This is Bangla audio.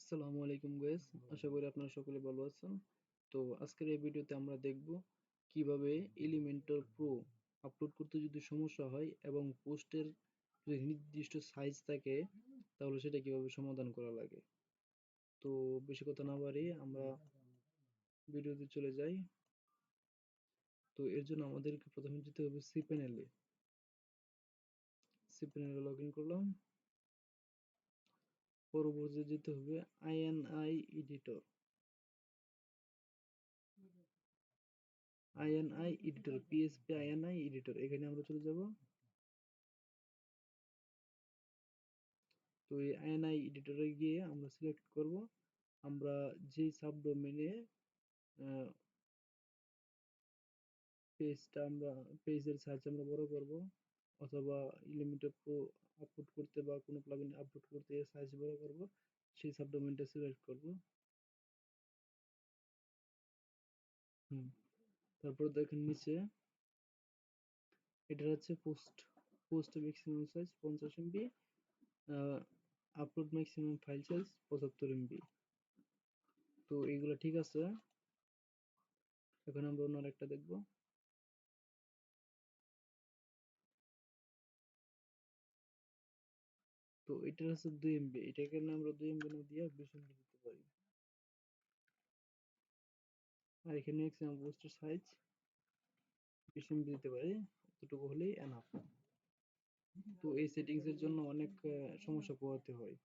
আসসালামু আলাইকুম গাইস, আশা করি আপনারা সকলে ভালো আছেন। তো আজকের এই ভিডিওতে আমরা দেখব কিভাবে এলিমেন্টর প্রো আপলোড করতে যদি সমস্যা হয় এবং পোস্টের যদি নির্দিষ্ট সাইজ থাকে তাহলে সেটা কিভাবে সমাধান করা লাগে। তো বেশি কথা না বাড়িয়ে আমরা ভিডিওতে চলে যাই। তো এর জন্য আমাদেরকে প্রথমে যেতে হবে সি প্যানেলে লগ ইন করলাম। পরবর্তীতে যেতে হবে INI editor. INI editor, PSP INI editor, এখানে আমরা চলে যাব। তো এই আইএনআই এডিটরে গিয়ে আমরা সিলেক্ট করব আমরা যেই সাবডোমেনে পেজের সাইজ আমরা বড় করব, অথবা এলিমেন্টর প্রো আপলোড করতে বা কোনো প্লাগইন আপলোড করতে সাইজ বড় করব, সেই সাবডোমেনটা সিলেক্ট করব। তারপর দেখেন নিচে এটা হচ্ছে post maximum size 50 MB, upload maximum file size 75 MB. তো এইগুলো ঠিক আছে। এখন আমরা অন্য একটা দেখব। তো এটা হচ্ছে 2 এমবি, এটাকে আমরা 2 এমবি না দিয়ে 20 এমবি দিতে পারি। আর এখানে ম্যাক্সিমাম পোস্টের সাইজ 20 এমবি দিতে পারি, এতটুকু হলেই এনাফ। তো এই সেটিংস এর জন্য অনেক সমস্যা পোহাতে হয়।